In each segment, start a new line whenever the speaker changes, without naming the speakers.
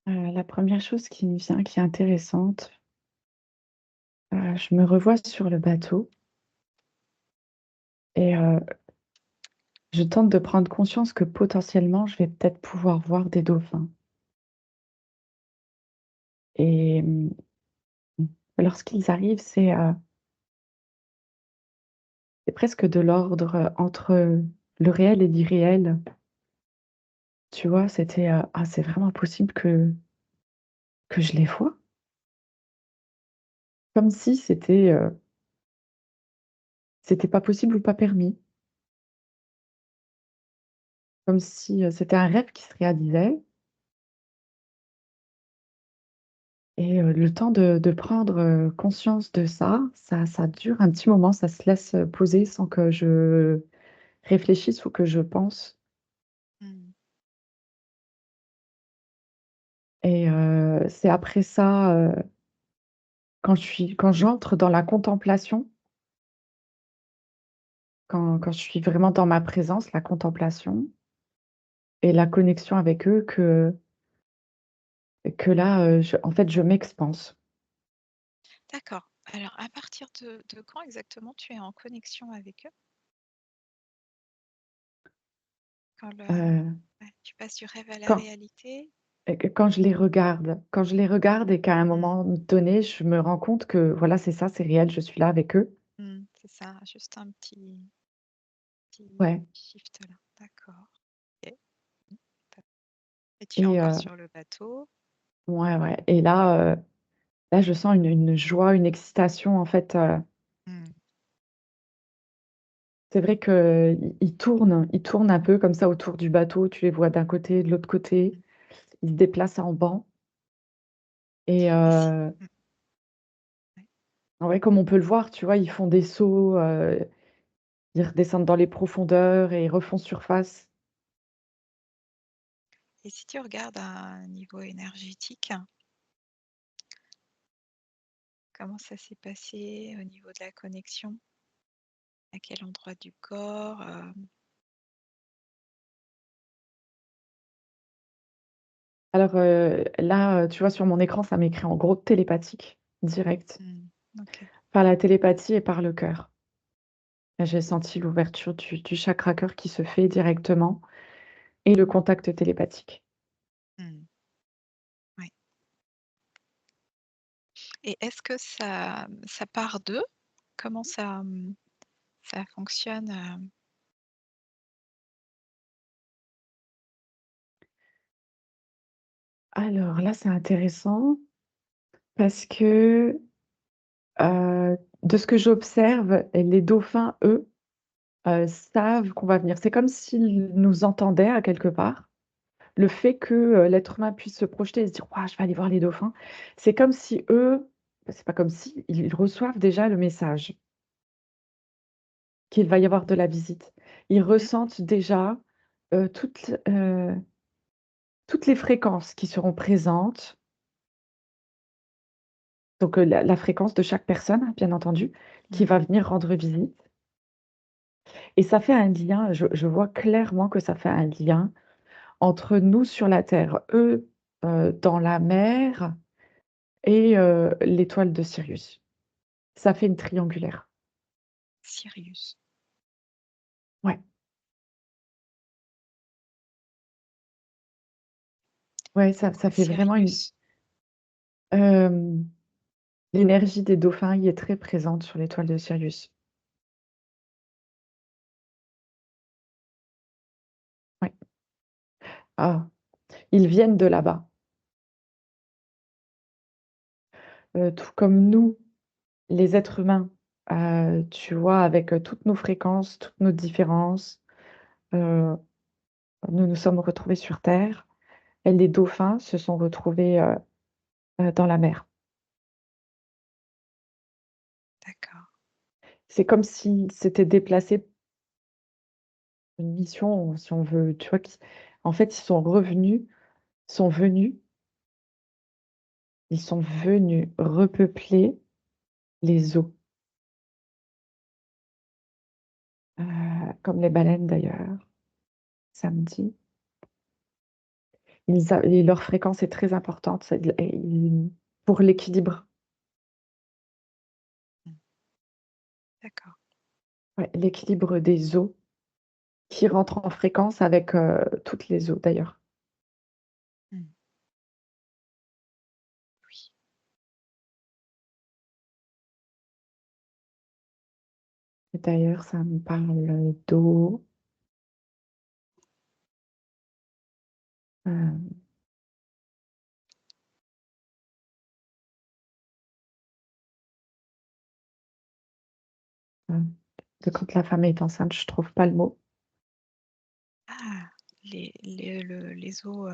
La première chose qui me vient, qui est intéressante, je me revois sur le bateau et je tente de prendre conscience que potentiellement, je vais peut-être pouvoir voir des dauphins et lorsqu'ils arrivent, c'est presque de l'ordre, entre le réel et l'irréel. Tu vois? C'était, «Ah, c'est vraiment possible que je les vois?» Comme si c'était pas possible ou pas permis. Comme si, c'était un rêve qui se réalisait. Et le temps de prendre, conscience de ça, ça dure un petit moment, ça se laisse, poser sans que je réfléchisse ou que je pense
Mmh.
et c'est après ça, quand j'entre dans la contemplation, quand je suis vraiment dans ma présence, la contemplation et la connexion avec eux que là, en fait, je m'expanse.
D'accord. Alors à partir de quand exactement tu es en connexion avec eux? Quand le
Heu,
Ouais, tu passes du rêve à la
quand
réalité?
quand je les regarde et qu'à un
Mmh.
moment donné, je me rends compte que voilà, c'est ça, c'est réel, je suis là avec eux.
Mmh, c'est ça, juste un petit
Ouais.
shift là. D'accord. OK. Mmh. Et tu es
Et
encore sur le bateau?
ouais, ouais et là, je sens une joie, une excitation, en fait,
Mmh.
c'est vrai qu'ils tournent un peu comme ça autour du bateau, tu les vois d'un côté, de l'autre côté,
Mmh.
ils se déplacent en banc et
Et si Ouais.
ouais, comme on peut le voir, tu vois, ils font des sauts, ils redescendent dans les profondeurs et ils refont surface.
Et si tu regardes à un niveau énergétique, comment ça s'est passé au niveau de la connexion? À quel endroit du corps?
Alors, là, tu vois, sur mon écran, ça m'écrit en gros télépathique, direct,
Mmh. OK.
par la télépathie et par le cœur. Là, j'ai senti l'ouverture du chakra cœur qui se fait directement et le contact télépathique.
Mmh. Ouais. Et est-ce que ça part d'eux? Comment ça fonctionne,
Alors là, c'est intéressant parce que, de ce que j'observe, les dauphins, eux, savent qu'on va venir. C'est comme s'ils nous entendaient à quelque part. Le fait que, l'être humain puisse se projeter et se dire: «Waouh, je vais aller voir les dauphins», c'est comme si eux c'est pas comme si, ils reçoivent déjà le message qu'il va y avoir de la visite. Ils
mmh
ressentent déjà, toutes les fréquences qui seront présentes, donc la fréquence de chaque personne, bien entendu, qui
Mmh.
va venir rendre visite et ça fait un lien, je vois clairement que ça fait un lien entre nous sur la terre, eux, dans la mer et l'étoile de Sirius. Ça fait une triangulaire.
Sirius.
Ouais, ouais, ça
Pourquoi
fait vraiment
Sirius?
hem, l'énergie des dauphins y est très présente sur l'étoile de Sirius. Ouais. Ah, ils viennent de là-bas, tout comme nous, les êtres humains, tu vois, avec, toutes nos fréquences, toutes nos différences, heu, nous nous sommes retrouvés sur terre et les dauphins se sont retrouvés, dans la mer.
D'accord.
C'est comme s'ils s'étaient déplacés, une mission, si on veut, tu vois? En fait, sont venus ils sont venus repeupler les eaux, comme les baleines d'ailleurs, samedi. Et leur fréquence est très importante, pour l'équilibre.
Mmh. D'accord.
Ouais, l'équilibre des eaux qui rentrent en fréquence avec, toutes les eaux d'ailleurs.
Mmh. Oui.
Et d'ailleurs, ça me parle d'eau, heu, heu, de quand la femme est enceinte, je trouve pas le mot.
Ah! Les os,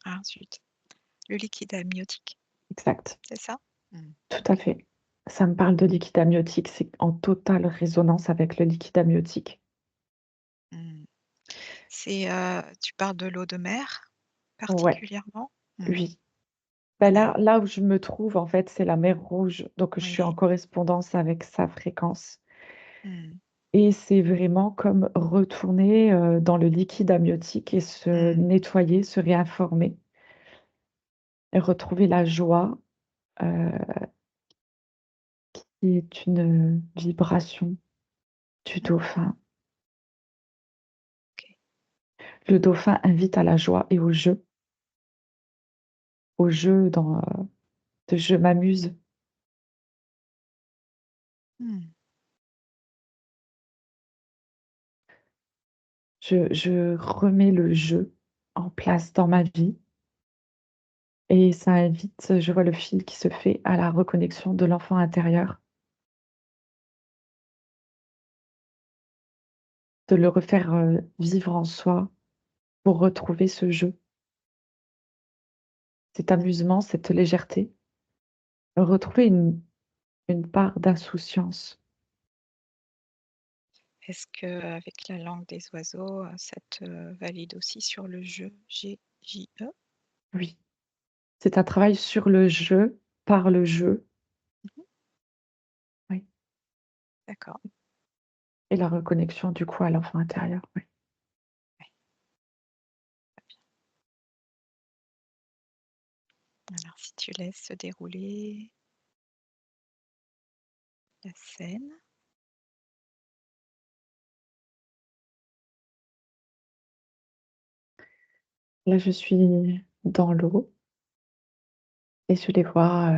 ah zut, le liquide amniotique,
Exact,
c'est ça? Mmh.
tout à
OK.
fait. Ça me parle de liquide amniotique, c'est en totale résonance avec le liquide amniotique.
Mmh. Tu parles de l'eau de mer
Ouais,
particulièrement? Mmh.
oui. Bah,
Mmh.
là où je me trouve, en fait, c'est la mer Rouge, donc je suis en
Oui.
correspondance avec sa fréquence
Mmh.
et c'est vraiment comme retourner, dans le liquide amniotique et se
Mmh.
nettoyer, se réinformer et retrouver la joie, heu, qui est une, vibration du
Mmh.
dauphin.
OK.
Le dauphin invite à la joie et au jeu de «je m'amuse».
Mmh.
Je remets le jeu en place dans ma vie et ça invite, je vois le fil qui se fait à la reconnexion de l'enfant intérieur, de le refaire, vivre en soi pour retrouver ce jeu, cet
Mmh.
amusement, cette légèreté, retrouver une part d'insouciance.
Est-ce qu'avec la langue des oiseaux, ça te valide aussi sur le jeu, G-J-E?
Oui, c'est un travail sur le jeu, par le jeu,
Mmh.
oui,
D'accord.
et la reconnexion du coup à l'enfant intérieur, oui.
Ouais, très bien. Alors si tu laisses se dérouler la scène.
Là, je suis dans l'eau et je les vois,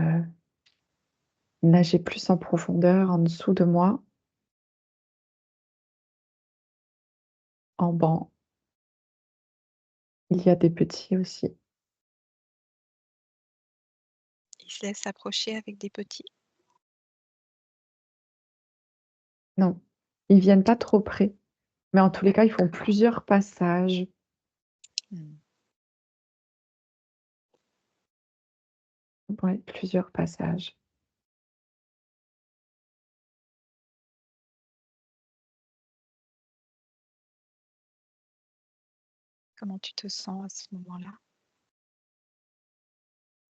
nager plus en profondeur en dessous de moi, en banc. Il y a des petits aussi.
Ils se laissent approcher avec des petits?
Non, ils viennent pas trop près, mais en tous les cas, ils font
D'accord.
plusieurs passages,
Mmh.
ouais, plusieurs passages.
Comment tu te sens à ce moment-là?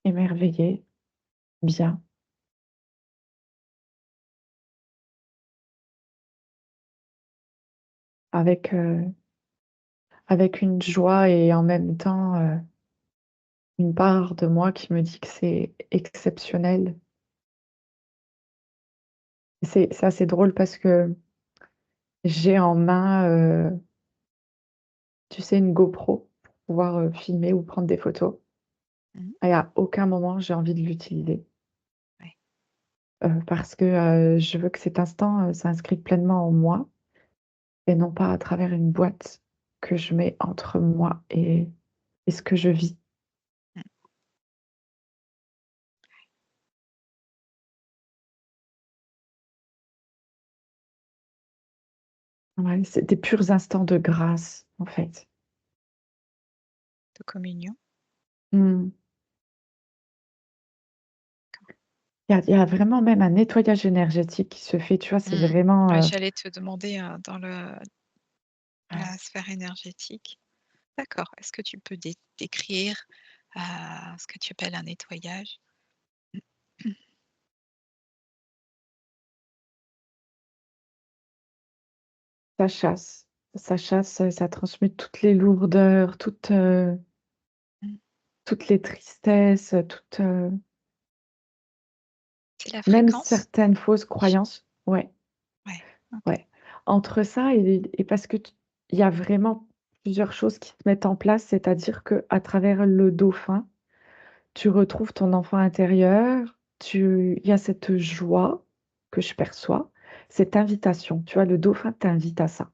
Émerveillés, bien, avec, avec une joie et en même temps, une part de moi qui me dit que c'est exceptionnel. C'est assez drôle parce que j'ai en main, tu sais, une GoPro pour pouvoir, filmer ou prendre des photos
Mmh.
et à aucun moment j'ai envie de l'utiliser,
Ouais.
parce que, je veux que cet instant, s'inscrive pleinement en moi et non pas à travers une boîte que je mets entre moi et ce que je vis.
Mmh.
Ouais, c'est des purs instants de grâce, en fait.
De communion?
Mmh. Il y a vraiment même un nettoyage énergétique qui se fait, tu vois? C'est
Mmh.
vraiment,
Ouais, j'allais te demander, dans
ouais,
la sphère énergétique. D'accord. Est-ce que tu peux décrire, heu, ce que tu appelles un nettoyage?
ça chasse, ça chasse, ça transmute toutes les lourdeurs, toutes, toutes les tristesses,
C'est la
même
fréquence?
certaines fausses croyances. Ouais,
Ouais, OK.
ouais. Entre ça et parce que il y a vraiment plusieurs choses qui se mettent en place, c'est-à-dire que à travers le dauphin, tu retrouves ton enfant intérieur, il y a cette joie que je perçois, cette invitation. Tu vois, le dauphin t'invite à ça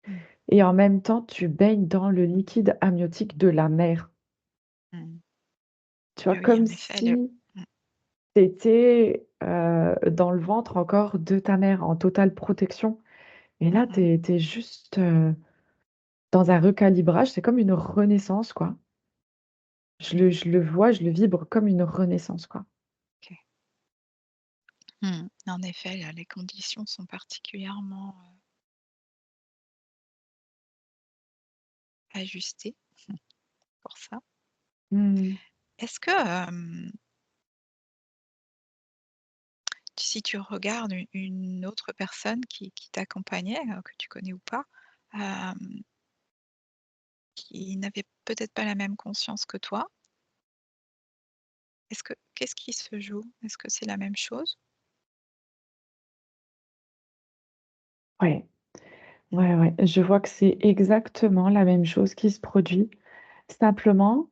Mmh.
et en même temps, tu baignes dans le liquide amniotique de la mer.
Mmh.
Tu vois,
Ah oui,
comme
en effet, le
si
mmh,
tu étais, dans le ventre encore de ta mère, en totale protection et
mmh
là,
mh.
tu es juste, dans un recalibrage, c'est comme une renaissance, quoi.
Mmh.
Je le vois, je le vibre comme une renaissance, quoi.
OK. Mmh. En effet, les conditions sont particulièrement, ajustées pour ça.
Mmh.
Est-ce que, si tu regardes une autre personne qui t'accompagnait, que tu connais ou pas, hem, qui n'avait peut-être pas la même conscience que toi, qu'est-ce qui se joue? Est-ce que c'est la même chose?
Ouais,
Mmh.
ouais, ouais, je vois que c'est exactement la même chose qui se produit. Simplement,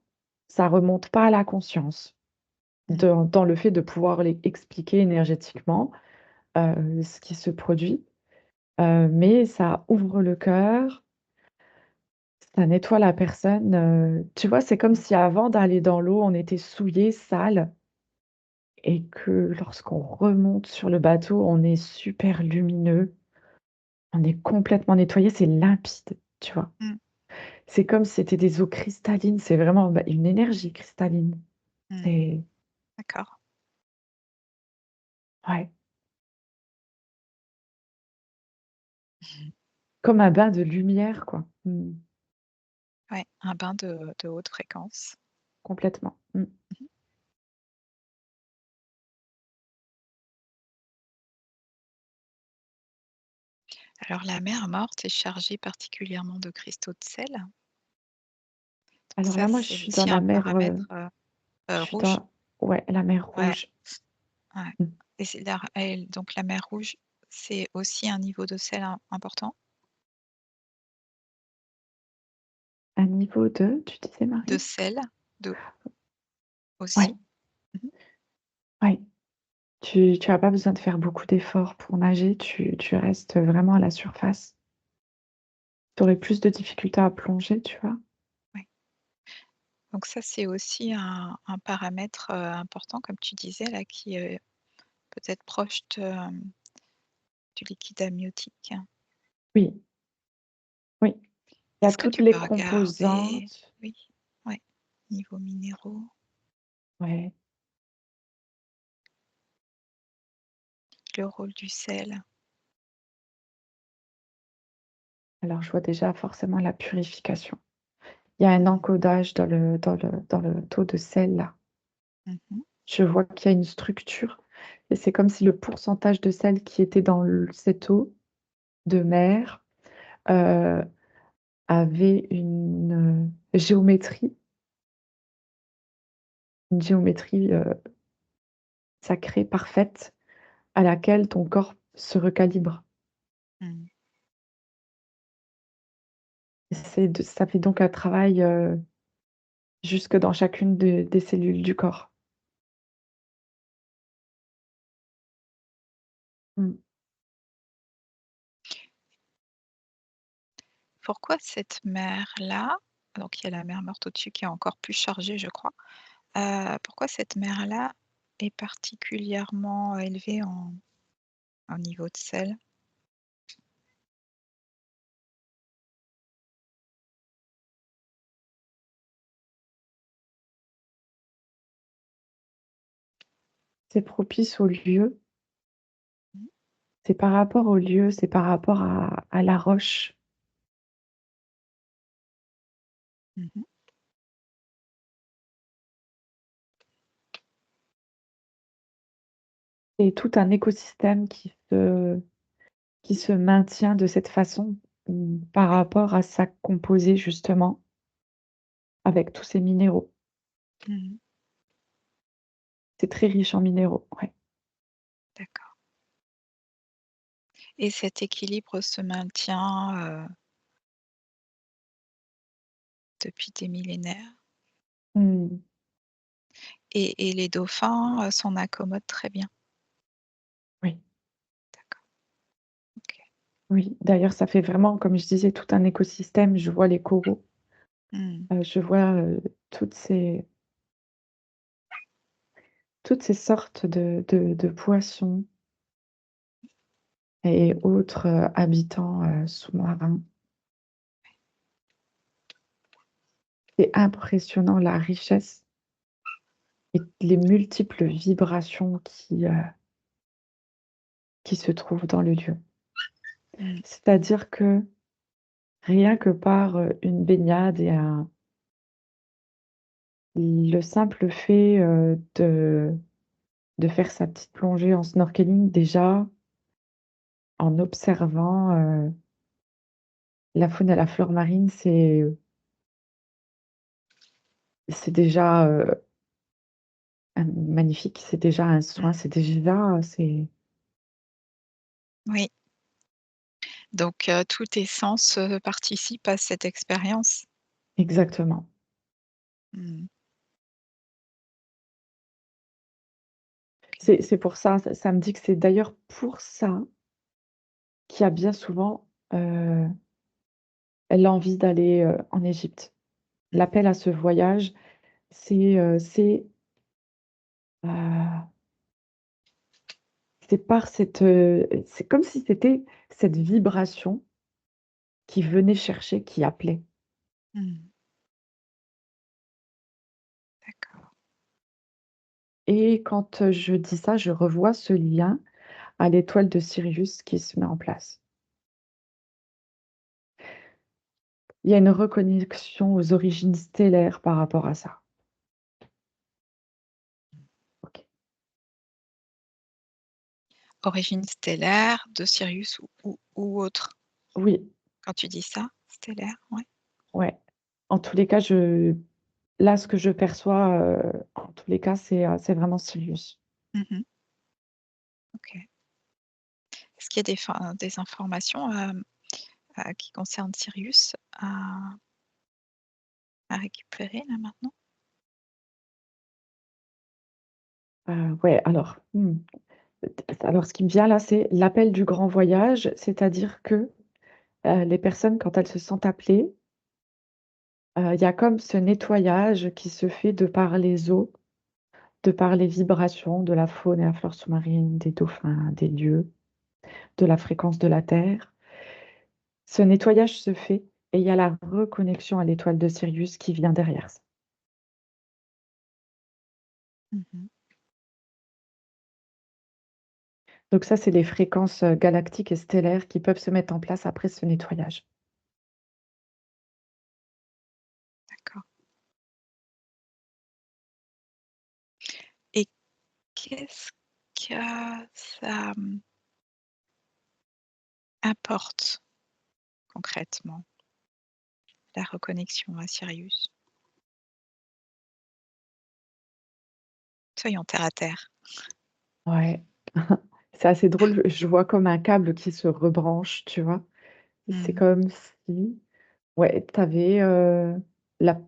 ça remonte pas à la conscience,
Mmh.
dans le fait de pouvoir expliquer énergétiquement, ce qui se produit, mais ça ouvre le cœur, ça nettoie la personne, tu vois? C'est comme
Mmh.
si avant d'aller dans l'eau, on était souillé, sale et que lorsqu'on remonte sur le bateau, on est super lumineux, on est complètement nettoyé, c'est limpide, tu vois?
Mmh.
C'est comme si c'était des eaux cristallines, c'est vraiment, bah, une énergie cristalline.
Mmh.
C'est
D'accord.
ouais,
Mmh.
comme un bain de lumière, quoi. Mmh,
Ouais, un bain de haute fréquence.
complètement. Mmh.
Mmh. Alors la mer Morte est chargée particulièrement de cristaux de sel, donc
Alors
ça,
là, moi, je
c'est
suis dans
aussi
la
un
mer,
paramètre,
je suis
rouge.
dans ouais, la mer
Ouais,
Rouge.
ouais,
Mmh.
et c'est la et donc la mer Rouge, c'est aussi un niveau de sel important?
Un niveau de tu disais,
De
Marie?
sel, d'eau
Ouais,
aussi? Mmh mh.
ouais. Tu as pas besoin de faire beaucoup d'efforts pour nager, tu restes vraiment à la surface. Tu aurais plus de difficultés à plonger, tu vois?
Ouais. Donc ça, c'est aussi un paramètre, important comme tu disais là qui est peut-être proche du liquide amniotique.
Oui, oui. Il y a
Est-ce que
toutes
tu
les
peux regarder
composantes.
oui, ouais, niveau minéraux,
Ouais.
le rôle du sel?
Alors je vois déjà forcément la purification. Il y a un
Mmh.
encodage dans le taux de sel là.
Mmh mh.
Je vois qu'il y a une structure et c'est comme si le pourcentage de sel qui était dans cette eau de mer, heu, avait une géométrie, sacrée, parfaite, à laquelle ton corps se recalibre.
Mmh.
Et ça fait donc un travail, jusque dans chacune des cellules du corps. Mmh.
Pourquoi cette mer-là, donc il y a la mer Morte au-dessus qui est encore plus chargée, je crois. Pourquoi cette mer-là est particulièrement élevée en niveau de sel?
C'est propice au lieu,
Mmh.
c'est par rapport au lieu, c'est par rapport à la roche.
Mmh mh.
C'est tout un écosystème qui se maintient de cette façon, par
Oui.
rapport à sa composée justement, avec tous ces minéraux.
Mmh.
C'est très riche en minéraux, ouais.
D'accord, et cet équilibre se maintient, depuis des millénaires
Mmh.
et les dauphins, s'en accommodent très bien?
Oui,
D'accord, OK.
oui. D'ailleurs, ça fait vraiment, comme je disais, tout un écosystème. Je vois les coraux,
Mmh.
je vois, toutes ces sortes de poissons et autres, habitants, sous-marins. C'est impressionnant la richesse et les multiples vibrations qui se trouvent dans le lieu.
Mmh.
C'est-à-dire que rien que par, une baignade et un le simple fait, de faire sa petite plongée en snorkeling, déjà, en observant, la faune et la flore marine, c'est déjà, magnifique, c'est déjà un soin,
Mmh.
c'est déjà c'est
Oui, donc tous tes sens, participent à cette expérience?
exactement.
Mmh. OK.
C'est pour ça, ça me dit que c'est d'ailleurs pour ça qu'il y a bien souvent, l'envie d'aller, en Égypte.
Mmh.
L'appel à ce voyage, heu, c'est par cette, c'est comme si c'était cette vibration qui venait chercher, qui appelait.
Mmh. D'accord.
Et quand, je dis ça, je revois ce lien à l'étoile de Sirius qui se met en place. Il y a une reconnexion aux origines stellaires par rapport à ça. OK.
Origine stellaire de Sirius ou autre?
Oui,
Quand tu dis ça? Stellaire, ouais.
ouais. En tous les cas, ce que je perçois, en tous les cas, c'est vraiment Sirius.
Mmh. OK. Est-ce qu'il y a des informations, qui concernent Sirius à récupérer là maintenant?
Ouais, alors, alors ce qui me vient là, c'est l'appel du grand voyage, c'est-à-dire que, les personnes quand elles se sentent appelées, il y a comme ce nettoyage qui se fait de par les eaux, de par les vibrations de la faune et la flore sous-marine, des dauphins, des lieux, de la fréquence de la Terre. Ce nettoyage se fait et il y a la reconnexion à l'étoile de Sirius qui vient derrière ça.
Mmh.
Donc ça, c'est les fréquences, galactiques et stellaires qui peuvent se mettre en place après ce nettoyage.
D'accord, et qu'est-ce que ça, apporte concrètement, la reconnexion à Sirius? Soyons terre à terre.
Ouais, c'est assez drôle, je vois comme un câble qui se rebranche, tu vois? C'est
Mmh.
comme si, ouais, tu avais, la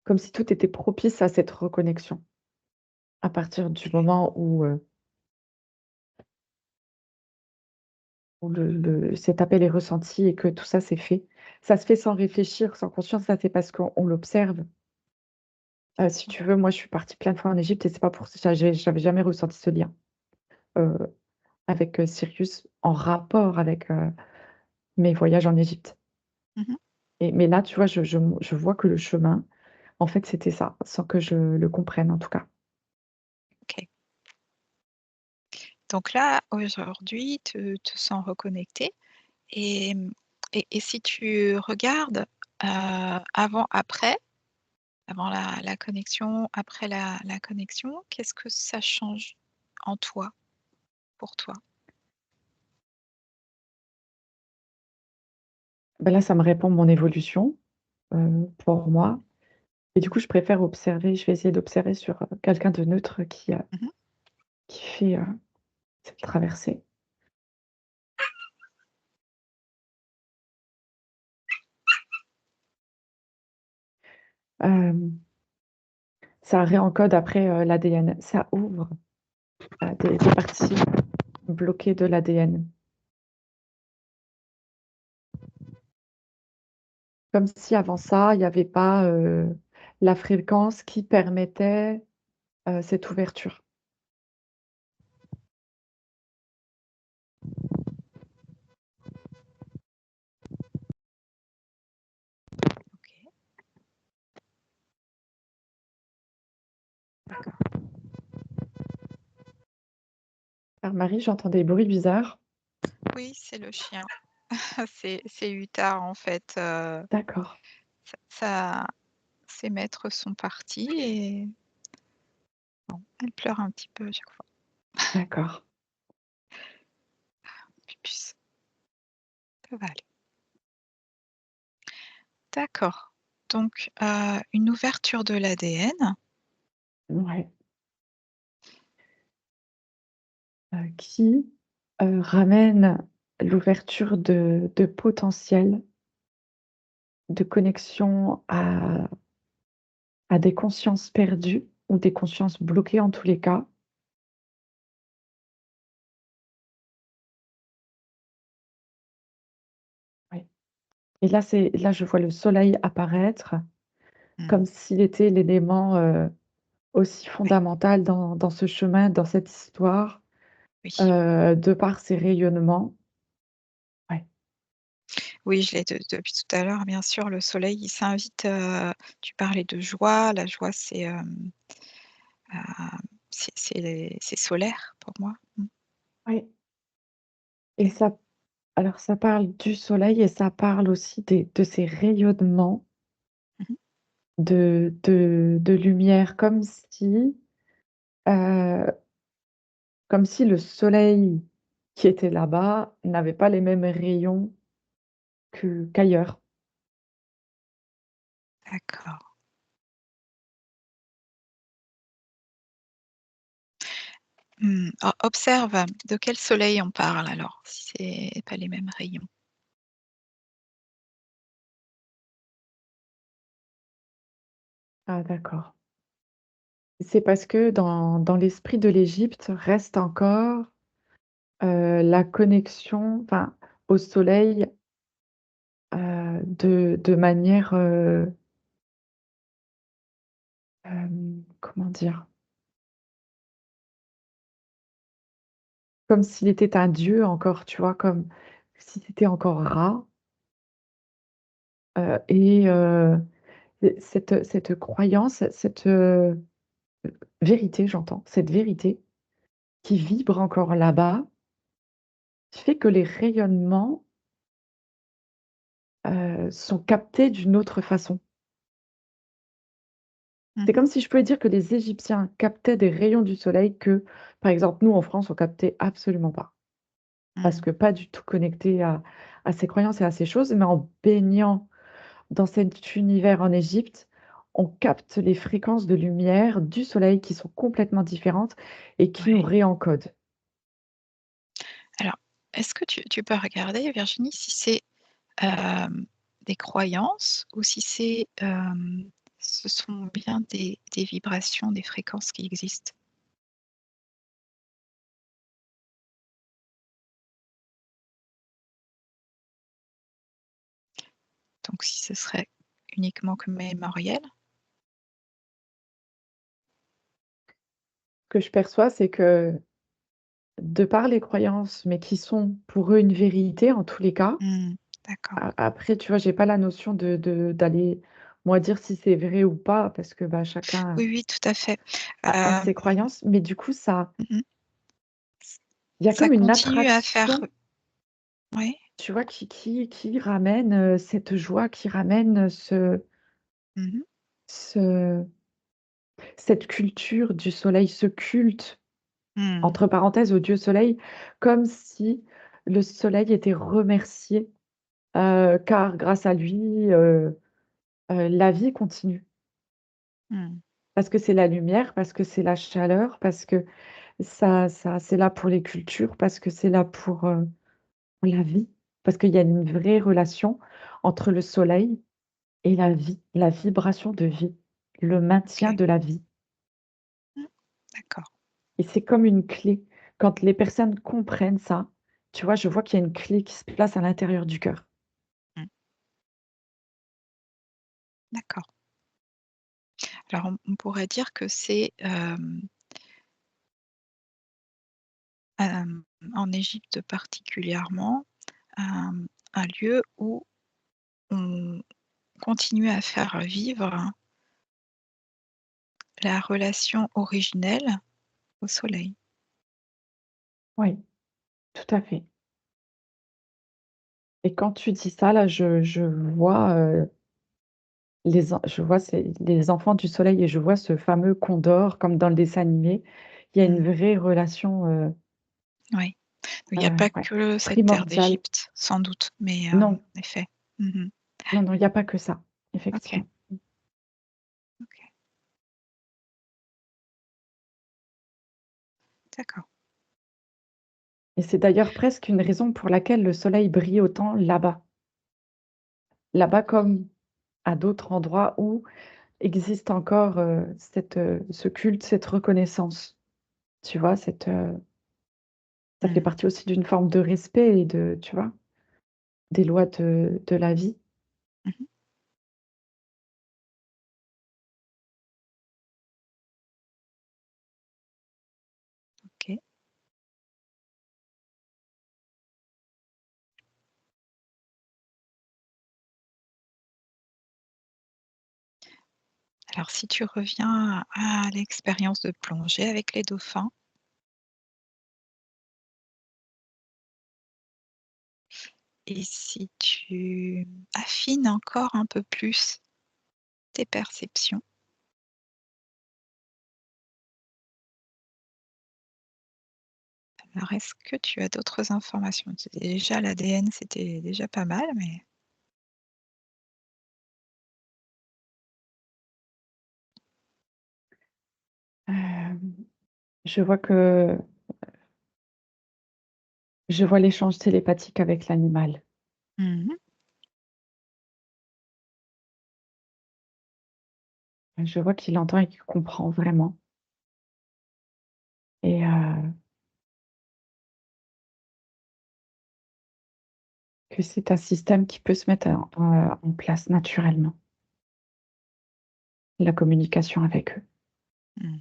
comme si tout était propice à cette reconnexion. À partir du
OK.
moment où cet appel est ressenti et que tout ça c'est fait. Ça se fait sans réfléchir, sans conscience, ça c'est parce qu'on l'observe. Si
Mmh.
tu veux, moi je suis partie plein de fois en Égypte et c'est pas pour ça j'avais jamais ressenti ce lien, heu, avec, Sirius en rapport avec, mes voyages en Égypte.
Mmh.
Mais là, tu vois, je vois que le chemin, en fait, c'était ça, sans que je le comprenne en tout cas.
OK. Donc là, aujourd'hui, te sens reconnecté et et si tu regardes, avant, après, avant la connexion, après la connexion, qu'est-ce que ça change en toi, pour toi?
Bah, là, ça me répond mon évolution, pour moi. et du coup, je préfère observer, je vais essayer d'observer sur, quelqu'un de neutre
Mmh.
qui fait, cette traversée. Hem, Ça réencode après, l'ADN. Ça ouvre, des parties bloquées de l'ADN. Comme si avant ça, il y avait pas, la fréquence qui permettait, cette ouverture.
OK, d'accord.
Alors Marie, j'entends des bruits bizarres.
Oui, c'est le chien. C'est Utah, en fait,
D'accord,
ça ses maîtres sont partis et elle pleure un petit peu à chaque fois.
d'accord.
Pupus, ça va aller. D'accord, donc une ouverture de l'ADN.
Ouais, qui, ramène l'ouverture de potentiels, de connexion à des consciences perdues ou des consciences bloquées en tous les cas. Oui, et là, je vois le soleil apparaître
Mmh.
comme s'il était l'élément, aussi
Oui,
fondamental dans ce chemin, dans cette histoire,
oui.
de par ses rayonnements. Ouais,
Oui, je l'ai depuis tout à l'heure, bien sûr, le soleil, il s'invite, tu parlais de joie, la joie c'est solaire pour moi. Mmh.
ouais, et
OK.
ça, alors ça parle du soleil et ça parle aussi de ces rayonnements
Mmh.
de lumière, heu, comme si le soleil qui était là-bas n'avait pas les mêmes rayons qu'ailleurs.
D'accord. Observe, de quel soleil on parle alors, si c'est pas les mêmes rayons?
Ah d'accord. C'est parce que dans l'esprit de l'Égypte reste encore, la connexion, enfin, au soleil, de manière, comment dire? Comme s'il était un dieu encore, tu vois? Comme si c'était encore Ra, et cette croyance, cette, vérité, j'entends, cette vérité qui vibre encore là-bas, qui fait que les rayonnements, sont captés d'une autre façon. C'est
Mmh.
comme si je pouvais dire que les Égyptiens captaient des rayons du soleil que, par exemple, nous, en France, on captait absolument pas. Parce
Mmh.
que pas du tout connectés à ces croyances et à ces choses, mais en baignant dans cet univers en Égypte, on capte les fréquences de lumière du soleil qui sont complètement différentes et qui nous
Ouais.
réencodent.
Alors, est-ce que tu peux regarder, Virginie, si c'est, des croyances ou si ce sont bien des vibrations, des fréquences qui existent? Donc si ce serait uniquement que mémoriel?
Ce que je perçois, c'est que de par les croyances, mais qui sont pour eux une vérité en tous les cas.
Mmh, d'accord.
Après, tu vois, j'ai pas la notion d'aller, moi, dire si c'est vrai ou pas parce que, bah, chacun
Oui, oui, tout à fait.
a ses croyances, mais du coup, ça,
Mmh mh.
il y a
Ça
comme une
continue à faire
attraction,
oui?
tu vois, qui ramène, cette joie, qui ramène,
Mmh mh.
ce cette culture du soleil, ce culte,
Mmh.
entre parenthèses, au dieu soleil, comme si le soleil était remercié, car grâce à lui, la vie continue.
Mmh.
Parce que c'est la lumière, parce que c'est la chaleur, parce que ça c'est là pour les cultures, parce que c'est là pour la vie, parce qu'il y a une vraie relation entre le soleil et la vie, la vibration de vie, le maintien
OK.
de la vie
Mmh. D'accord.
et c'est comme une clé. Quand les personnes comprennent ça, tu vois, je vois qu'il y a une clé qui se place à l'intérieur du cœur.
Mmh. D'accord. Alors on pourrait dire que c'est, en Égypte particulièrement, un lieu où on continue à faire vivre la relation originelle au soleil.
Oui, tout à fait et quand tu dis ça là, je vois, je vois c'est les enfants du soleil et je vois ce fameux condor comme dans le dessin animé. Il y a une
Mmh.
vraie relation,
Oui. Il n'y a pas
ouais,
que cette terre
primordiale.
d'Égypte, sans doute, mais
Non,
en effet. Mmh.
non, non, il y a pas que ça,
OK,
effectivement
OK, d'accord.
et c'est d'ailleurs presque une raison pour laquelle le soleil brille autant là-bas. Là-bas comme à d'autres endroits où existe encore, ce culte, cette reconnaissance. Tu vois? Ça fait
Mmh.
partie aussi d'une forme de respect et de tu vois? Des lois de la vie.
Mmh. OK. Alors si tu reviens à l'expérience de plongée avec les dauphins et si tu affines encore un peu plus tes perceptions. Alors est-ce que tu as d'autres informations? Déjà l'ADN, c'était déjà pas mal, mais
Hem, je vois que je vois l'échange télépathique avec l'animal.
mmh.
Je vois qu'il entend et qu'il comprend vraiment et que c'est un système qui peut se mettre en place naturellement, la communication avec eux.
Mmh.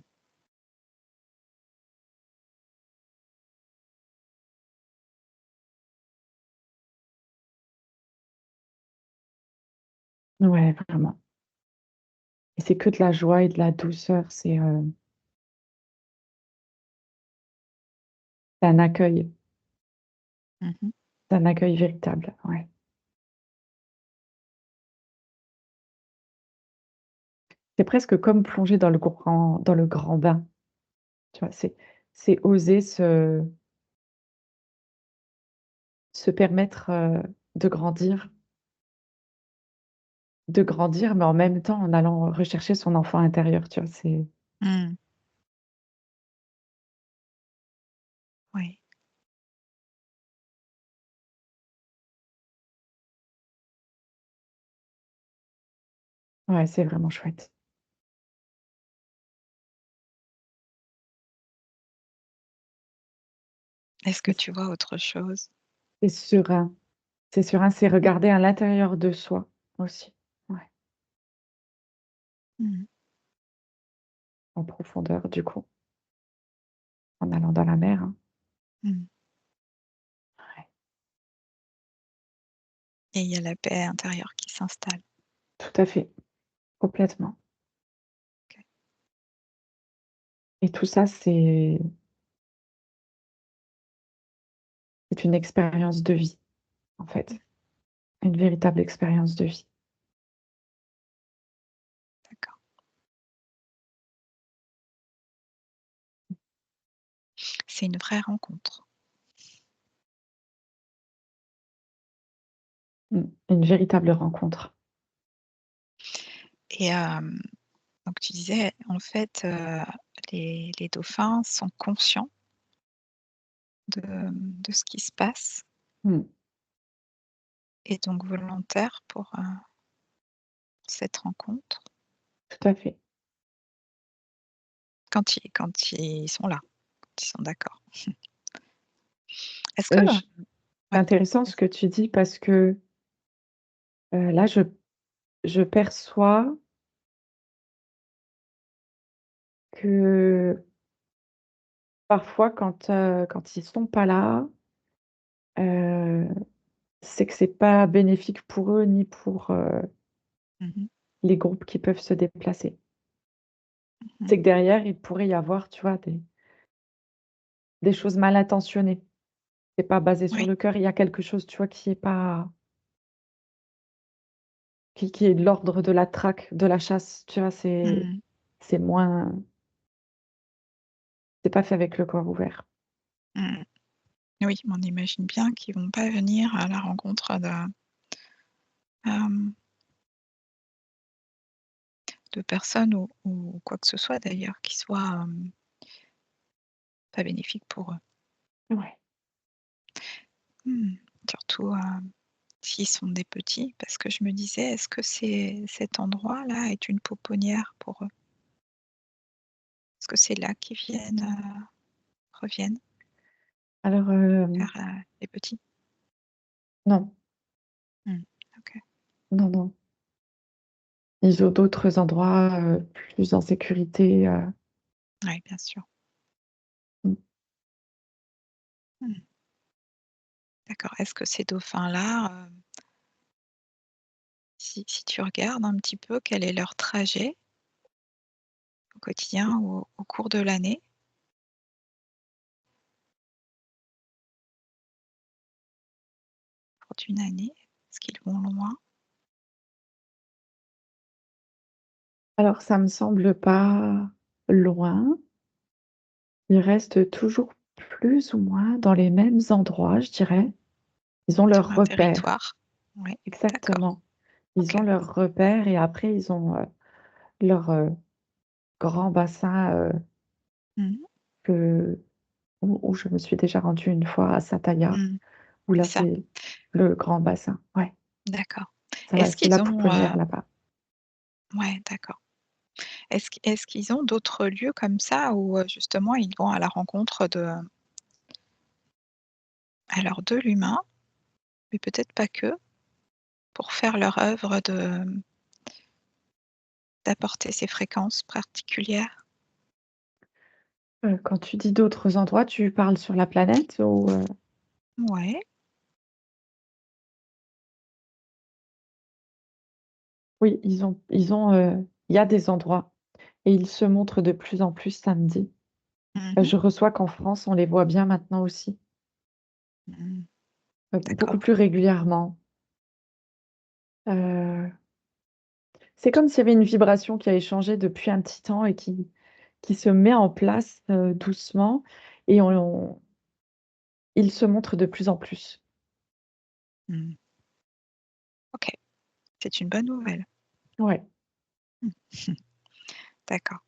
Ouais, vraiment et c'est que de la joie et de la douceur, c'est un accueil,
Mmh.
c'est un accueil véritable, ouais. C'est presque comme plonger dans le grand bain, tu vois? C'est oser se permettre, de grandir, mais en même temps en allant rechercher son enfant intérieur, tu vois?
Mmh. Oui.
Ouais, c'est vraiment chouette.
Est-ce que
Et
tu vois autre chose?
c'est serein, c'est serein, c'est regarder à l'intérieur de soi aussi. Ouais,
Mmh.
en profondeur du coup, en allant dans la mer, hein.
Mmh.
Ouais,
Et il y a la paix intérieure qui s'installe.
tout à fait, complètement
OK.
et tout ça, c'est une expérience de vie, en
Mmh.
fait, une véritable expérience de vie.
D'accord. C'est une vraie rencontre.
Une véritable rencontre.
Et Donc tu disais, en fait, les dauphins sont conscients de ce qui se passe
Mmh,
et donc volontaires pour, cette rencontre
tout à fait.
quand ils sont là, quand ils sont d'accord. Est-ce que
Je C'est
ouais,
intéressant ce
vas-y.
que tu dis parce que, là, je perçois que parfois quand ils sont pas là, heu, c'est que c'est pas bénéfique pour eux ni pour,
Mmh mh.
les groupes qui peuvent se déplacer.
Mmh.
C'est que derrière, il pourrait y avoir, tu vois, des choses mal intentionnées. C'est pas basé sur
Oui.
le cœur, il y a quelque chose, tu vois, qui est pas qui est de l'ordre de la traque, de la chasse, tu vois?
Mmh.
C'est moins c'est pas fait avec le cœur ouvert.
Mmh. Oui, mais on imagine bien qu'ils vont pas venir à la rencontre hem, de personnes ou quoi que ce soit d'ailleurs qui soit, pas bénéfique pour eux.
Ouais.
Mmh. Surtout, s'ils sont des petits, parce que je me disais: «Est-ce que cet endroit-là est une pouponnière pour eux?» Est-ce que c'est là qu'ils reviennent
Alors,
vers, les petits?
non,
Mmh. OK.
non, non. Ils ont d'autres endroits, plus en sécurité,
Oui, bien sûr.
mmh.
Mmh. D'accord. Est-ce que ces dauphins-là, si tu regardes un petit peu quel est leur trajet au quotidien ou au cours de l'année, au cours d'une année, est-ce qu'ils vont loin?
Alors ça me semble pas loin. Ils restent toujours plus ou moins dans les mêmes endroits, je dirais. Ils ont
Sur
leurs
un
repères.
territoire? Oui, d'accord.
Exactement. Ils
OK.
ont leurs repères et après ils ont, leur, grand bassin,
Mmh mh.
que où je me suis déjà rendue une fois à Sataya,
Mmh.
où là
C'est ça,
c'est le grand bassin. Ouais,
d'accord.
ça va,
Est-ce
c'est la
qu'ils ont,
pouponnière là-bas.
ouais, d'accord. Est-ce qu'ils ont d'autres lieux comme ça où, justement ils vont à la rencontre alors de l'humain, mais peut-être pas que, pour faire leur œuvre d'apporter ces fréquences particulières?
Quand tu dis d'autres endroits, tu parles sur la planète ou?
Ouais.
Oui, il y a des endroits et ils se montrent de plus en plus samedi.
Mmh mh.
Je reçois qu'en France, on les voit bien maintenant aussi,
Mmh.
beaucoup
D'accord.
plus régulièrement. Heu, c'est comme s'il y avait une vibration qui avait changé depuis un petit temps et qui se met en place, doucement et ils se montrent de plus en plus.
Mmh. OK, c'est une bonne nouvelle.
Ouais,
Mmh. D'accord.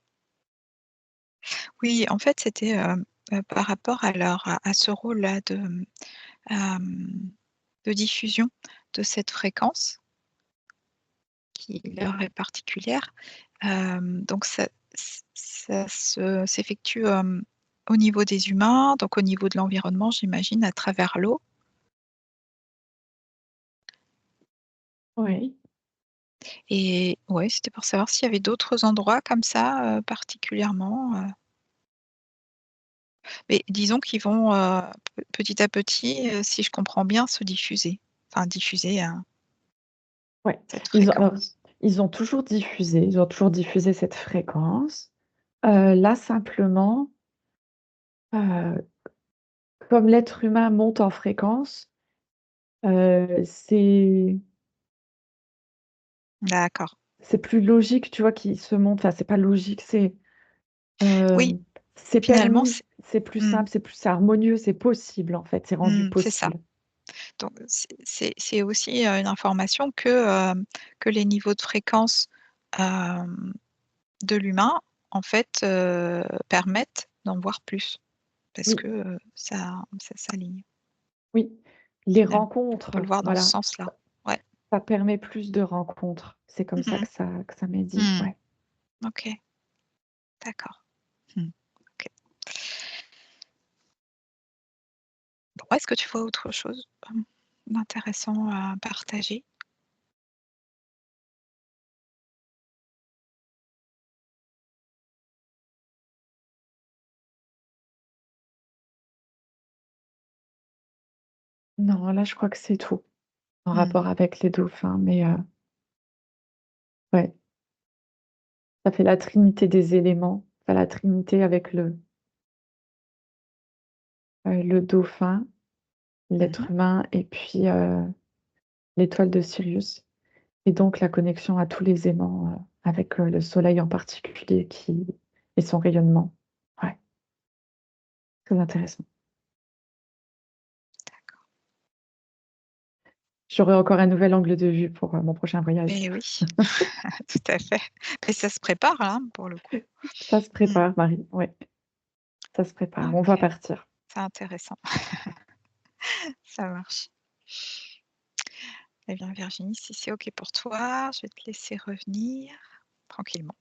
Oui, en fait, c'était, par rapport à ce rôle-là de diffusion de cette fréquence qui leur est particulière. Donc ça s'effectue, au niveau des humains, donc au niveau de l'environnement, j'imagine, à travers l'eau
oui.
et ouais, c'était pour savoir s'il y avait d'autres endroits comme ça, particulièrement, mais disons qu'ils vont, petit à petit, si je comprends bien, se diffuser, enfin diffuser,
Ouais,
cette
ils ont alors,
fréquence.
ils ont toujours diffusé cette fréquence. Là, simplement, heu, comme l'être humain monte en fréquence,
D'accord.
c'est plus logique, tu vois, qu'il se monte, enfin, c'est pas logique,
Oui,
hem, c'est
finalement,
permis,
c'est
c'est plus
mmh,
simple, c'est harmonieux, c'est possible, en fait, c'est rendu
mmh, c'est ça.
possible.
Donc c'est aussi, une information que les niveaux de fréquence, hem, de l'humain, en fait, permettent d'en voir plus parce
Oui,
que, ça s'aligne
oui. Les
finalement. On peut le
rencontres,
voir dans ce
voilà,
sens-là. Ouais.
ça permet plus de rencontres. C'est comme ça
Mmh
que ça m'est dit,
mh.
ouais.
OK, d'accord. Mmh. OK. Bon, est-ce que tu vois autre chose, d'intéressant à partager?
Non, là, je crois que c'est tout en
Mmh.
rapport avec les dauphins, mais ouais, ça fait la trinité des éléments, enfin la trinité avec le dauphin,
Mmh.
l'être humain et puis, l'étoile de Sirius et donc la connexion à tous les aimants, avec, le soleil en particulier qui et son rayonnement. Ouais, très intéressant.
D'accord.
J'aurai encore un nouvel angle de vue pour, mon prochain voyage.
Et oui, tout à fait. Mais ça se prépare, hein, pour le coup.
Ça se
Mmh.
prépare Marie, ouais, ça se prépare, on va
OK,
partir.
c'est intéressant. Ça marche. Eh bien Virginie, si c'est OK pour toi, je vais te laisser revenir tranquillement.